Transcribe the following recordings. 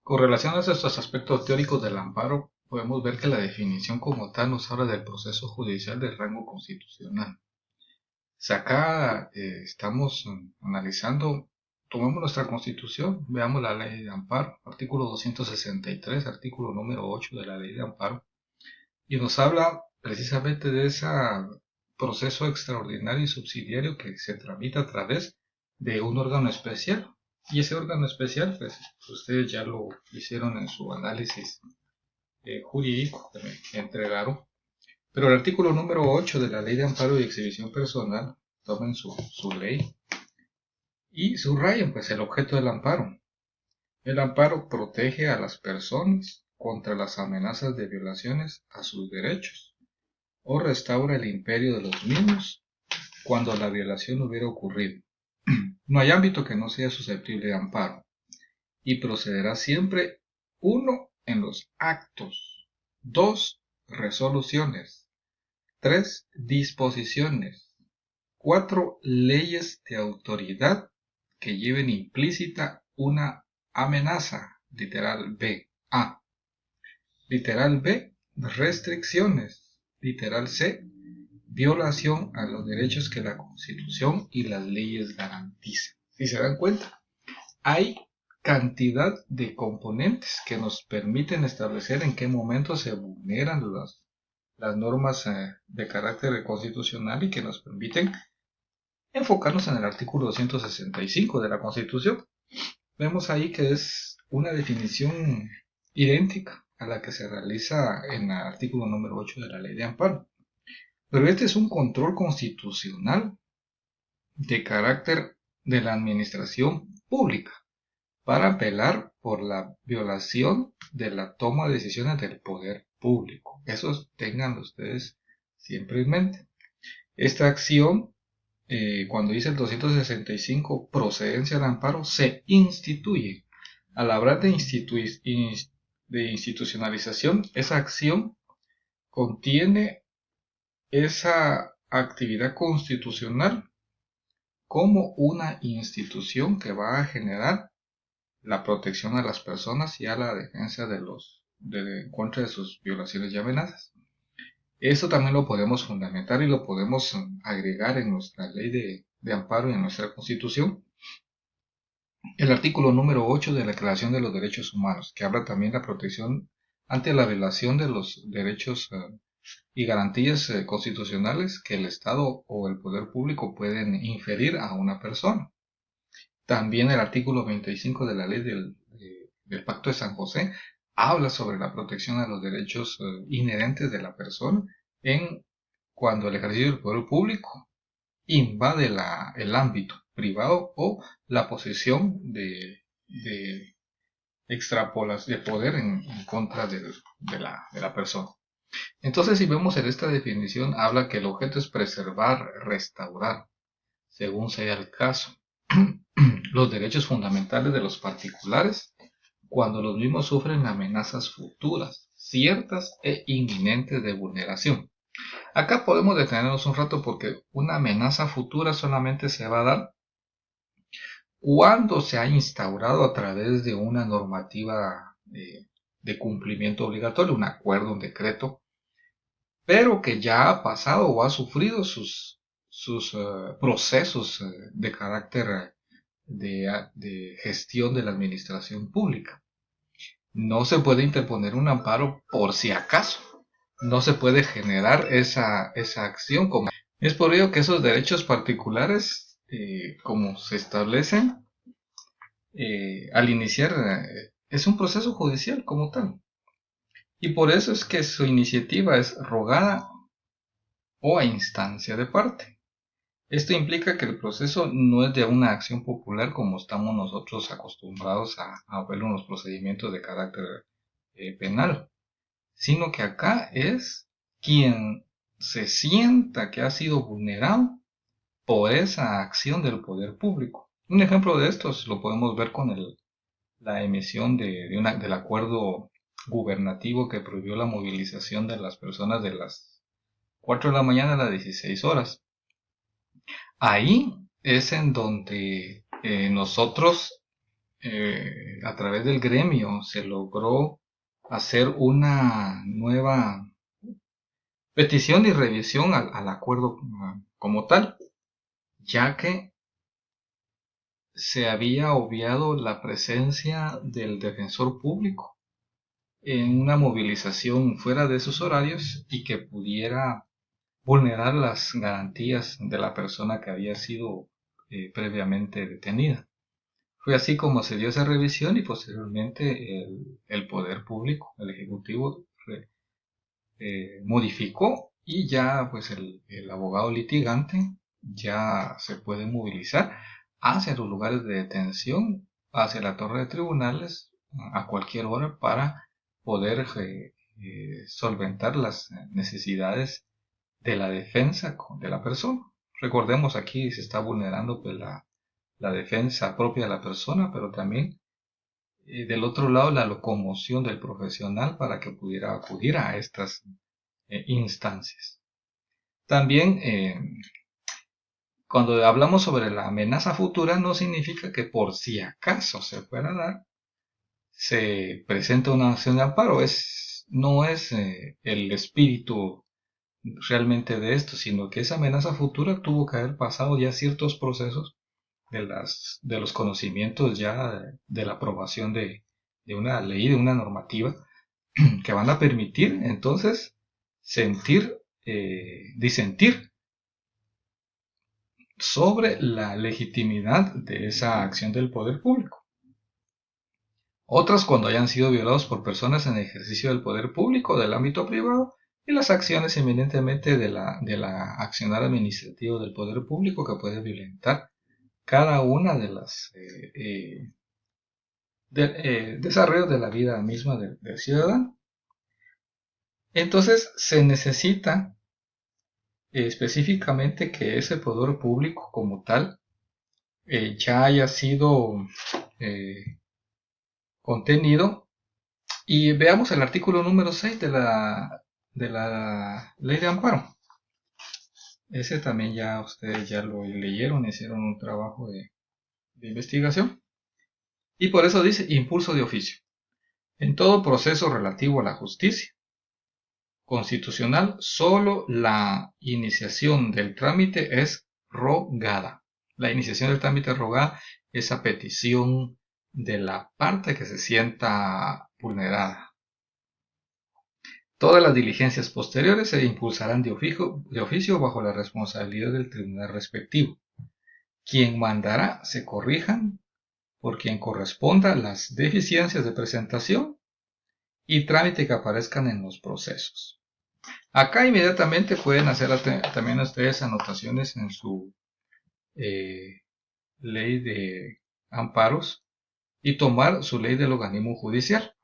Con relación a estos aspectos teóricos del amparo, podemos ver que la definición como tal nos habla del proceso judicial de rango constitucional. Si acá estamos analizando, tomemos nuestra constitución, veamos la ley de amparo, artículo 263, artículo número 8 de la ley de amparo, y nos habla precisamente de ese proceso extraordinario y subsidiario que se tramita a través de un órgano especial. Y ese órgano especial, pues ustedes ya lo hicieron en su análisis jurídico que me entregaron. Pero el artículo número 8 de la Ley de Amparo y Exhibición Personal, tomen su ley y subrayen pues el objeto del amparo. El amparo protege a las personas contra las amenazas de violaciones a sus derechos o restaura el imperio de los mismos cuando la violación hubiera ocurrido. No hay ámbito que no sea susceptible de amparo y procederá siempre: 1. En los actos, 2. Resoluciones, 3. Disposiciones, 4. Leyes de autoridad que lleven implícita una amenaza, literal B. A. Literal B. Restricciones, literal C. Violación a los derechos que la Constitución y las leyes garantizan. Si se dan cuenta, hay cantidad de componentes que nos permiten establecer en qué momento se vulneran las normas de carácter constitucional y que nos permiten enfocarnos en el artículo 265 de la Constitución. Vemos ahí que es una definición idéntica a la que se realiza en el artículo número 8 de la Ley de Amparo. Pero este es un control constitucional de carácter de la administración pública para apelar por la violación de la toma de decisiones del poder público. Eso tengan ustedes siempre en mente. Esta acción, cuando dice el 265 procedencia al amparo, se instituye. Al hablar de institucionalización, esa acción contiene esa actividad constitucional como una institución que va a generar la protección a las personas y a la defensa en contra de sus violaciones y amenazas. Eso también lo podemos fundamentar y lo podemos agregar en nuestra ley de amparo y en nuestra constitución. El artículo número 8 de la Declaración de los Derechos Humanos, que habla también de la protección ante la violación de los derechos y garantías constitucionales que el Estado o el poder público pueden inferir a una persona. También el artículo 25 de la ley del Pacto de San José habla sobre la protección a los derechos inherentes de la persona cuando el ejercicio del poder público invade el ámbito privado o la posesión de extrapolas de poder en contra de la persona. Entonces, si vemos en esta definición, habla que el objeto es preservar, restaurar, según sea el caso, los derechos fundamentales de los particulares cuando los mismos sufren amenazas futuras, ciertas e inminentes de vulneración. Acá podemos detenernos un rato porque una amenaza futura solamente se va a dar cuando se ha instaurado a través de una normativa de cumplimiento obligatorio, un acuerdo, un decreto, pero que ya ha pasado o ha sufrido sus procesos de carácter de gestión de la administración pública. No se puede interponer un amparo por si acaso. No se puede generar esa acción. Es por ello que esos derechos particulares, como se establecen al iniciar, es un proceso judicial como tal. Y por eso es que su iniciativa es rogada o a instancia de parte. Esto implica que el proceso no es de una acción popular como estamos nosotros acostumbrados a ver en los procedimientos de carácter penal, sino que acá es quien se sienta que ha sido vulnerado por esa acción del poder público. Un ejemplo de esto lo podemos ver con la emisión del acuerdo gubernativo que prohibió la movilización de las personas de las 4 de la mañana a las 16 horas. Ahí es en donde nosotros a través del gremio se logró hacer una nueva petición y revisión al acuerdo como tal, ya que se había obviado la presencia del defensor público en una movilización fuera de sus horarios y que pudiera vulnerar las garantías de la persona que había sido previamente detenida. Fue así como se dio esa revisión y posteriormente el poder público, el ejecutivo, modificó y ya pues el abogado litigante ya se puede movilizar hacia los lugares de detención, hacia la torre de tribunales a cualquier hora para poder solventar las necesidades de la defensa de la persona. Recordemos, aquí se está vulnerando pues, la defensa propia de la persona, pero también del otro lado la locomoción del profesional para que pudiera acudir a estas instancias. También cuando hablamos sobre la amenaza futura no significa que por si acaso se fuera a dar, se presenta una acción de amparo. No es el espíritu realmente de esto, sino que esa amenaza futura tuvo que haber pasado ya ciertos procesos de los conocimientos ya de la aprobación de una ley, de una normativa, que van a permitir entonces disentir sobre la legitimidad de esa acción del poder público. Otras cuando hayan sido violados por personas en ejercicio del poder público o del ámbito privado, y las acciones eminentemente de la accionar administrativo del poder público que puede violentar cada una de las desarrollos de la vida misma del ciudadano. Entonces se necesita específicamente que ese poder público como tal ya haya sido contenido. Y veamos el artículo número 6 de la ley de amparo. Ese también ya ustedes ya lo leyeron, hicieron un trabajo de investigación. Y por eso dice impulso de oficio. En todo proceso relativo a la justicia constitucional, solo la iniciación del trámite es rogada. La iniciación del trámite es rogada, esa petición de la parte que se sienta vulnerada. Todas las diligencias posteriores se impulsarán de oficio bajo la responsabilidad del tribunal respectivo. Quien mandará se corrijan por quien corresponda las deficiencias de presentación y trámite que aparezcan en los procesos. Acá inmediatamente pueden hacer también ustedes anotaciones en su ley de amparos y tomar su ley del organismo judicial.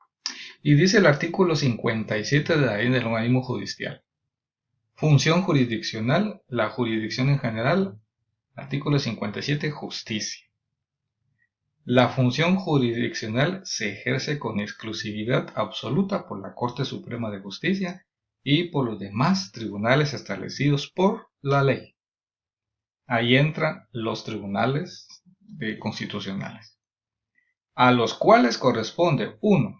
Y dice el artículo 57 de la ley del organismo judicial. Función jurisdiccional, la jurisdicción en general. Artículo 57, justicia. La función jurisdiccional se ejerce con exclusividad absoluta por la Corte Suprema de Justicia y por los demás tribunales establecidos por la ley. Ahí entran los tribunales constitucionales, a los cuales corresponde 1.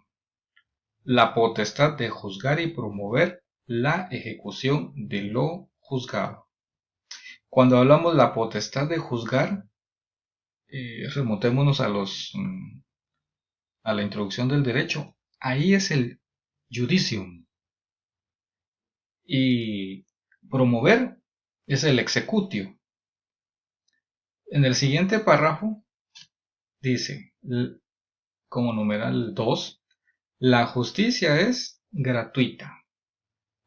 La potestad de juzgar y promover la ejecución de lo juzgado. Cuando hablamos de la potestad de juzgar, remontémonos a la introducción del derecho. Ahí es el judicium. Y promover es el executio. En el siguiente párrafo dice, como numeral 2, la justicia es gratuita.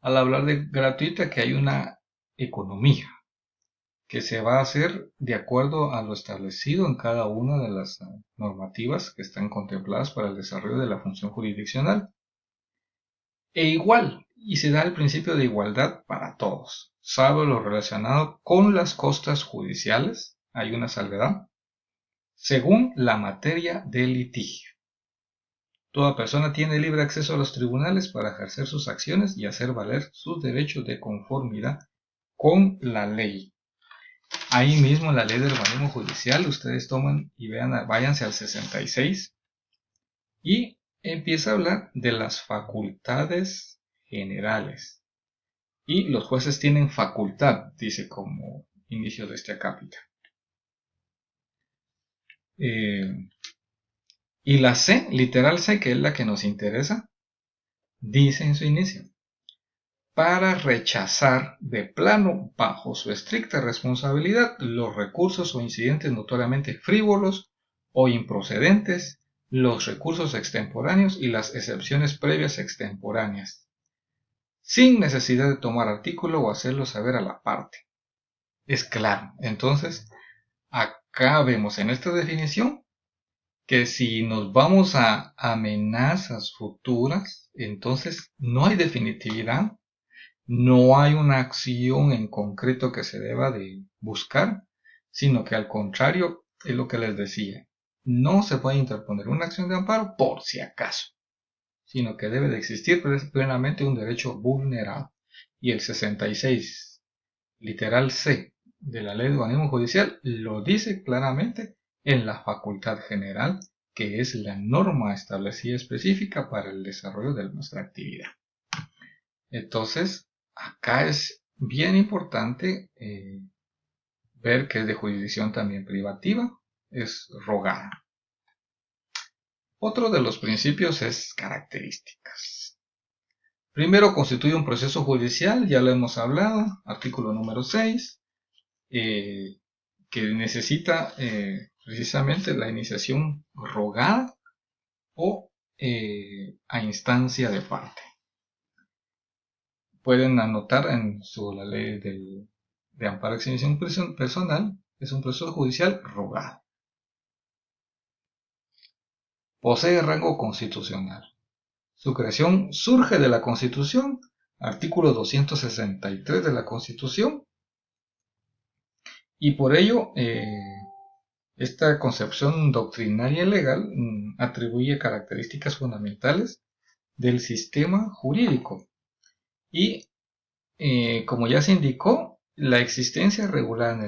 Al hablar de gratuita, que hay una economía que se va a hacer de acuerdo a lo establecido en cada una de las normativas que están contempladas para el desarrollo de la función jurisdiccional. E igual, y se da el principio de igualdad para todos, salvo lo relacionado con las costas judiciales, hay una salvedad, según la materia del litigio. Toda persona tiene libre acceso a los tribunales para ejercer sus acciones y hacer valer sus derechos de conformidad con la ley. Ahí mismo en la ley del organismo judicial, ustedes toman y vean, váyanse al 66 y empieza a hablar de las facultades generales. Y los jueces tienen facultad, dice como inicio de este acápite. Y la C, literal C, que es la que nos interesa, dice en su inicio: para rechazar de plano, bajo su estricta responsabilidad, los recursos o incidentes notoriamente frívolos o improcedentes, los recursos extemporáneos y las excepciones previas extemporáneas, sin necesidad de tomar artículo o hacerlo saber a la parte. Es claro. Entonces, acá vemos en esta definición que si nos vamos a amenazas futuras, entonces no hay definitividad. No hay una acción en concreto que se deba de buscar, sino que al contrario, es lo que les decía, no se puede interponer una acción de amparo por si acaso, sino que debe de existir plenamente un derecho vulnerado. Y el 66, literal C, de la Ley de Organismo Judicial lo dice claramente en la facultad general, que es la norma establecida específica para el desarrollo de nuestra actividad. Entonces, acá es bien importante ver que es de jurisdicción también privativa, es rogada. Otro de los principios es características. Primero, constituye un proceso judicial, ya lo hemos hablado, artículo número 6, que necesita precisamente la iniciación rogada o a instancia de parte. Pueden anotar en la ley de amparo y exhibición personal, es un proceso judicial rogado. Posee rango constitucional. Su creación surge de la Constitución, artículo 263 de la Constitución, y por ello esta concepción doctrinaria y legal atribuye características fundamentales del sistema jurídico. Y como ya se indicó, la existencia regular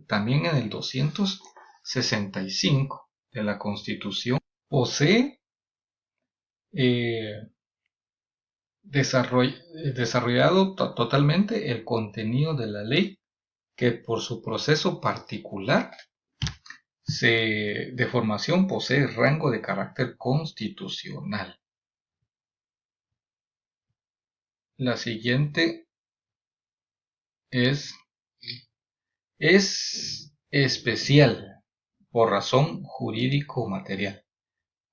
también en el 265 de la Constitución posee desarrollado totalmente el contenido de la ley, que por su proceso particular de formación posee rango de carácter constitucional. La siguiente es especial por razón jurídico-material.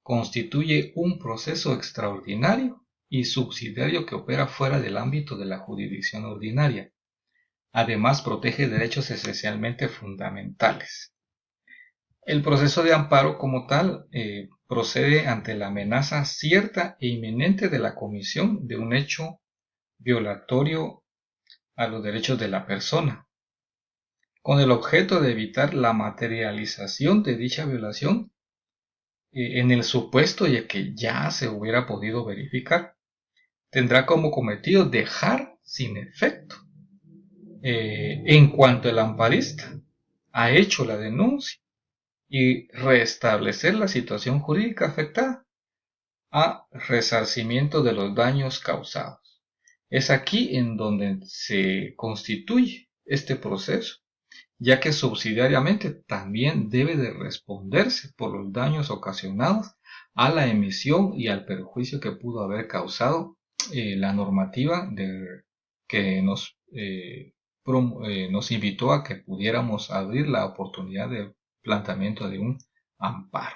Constituye un proceso extraordinario y subsidiario que opera fuera del ámbito de la jurisdicción ordinaria. Además, protege derechos esencialmente fundamentales. El proceso de amparo como tal procede ante la amenaza cierta e inminente de la comisión de un hecho violatorio a los derechos de la persona, con el objeto de evitar la materialización de dicha violación en el supuesto de que ya se hubiera podido verificar. Tendrá como cometido dejar sin efecto, en cuanto el amparista ha hecho la denuncia, y restablecer la situación jurídica afectada a resarcimiento de los daños causados. Es aquí en donde se constituye este proceso, ya que subsidiariamente también debe de responderse por los daños ocasionados a la emisión y al perjuicio que pudo haber causado la normativa que nos invitó a que pudiéramos abrir la oportunidad de planteamiento de un amparo.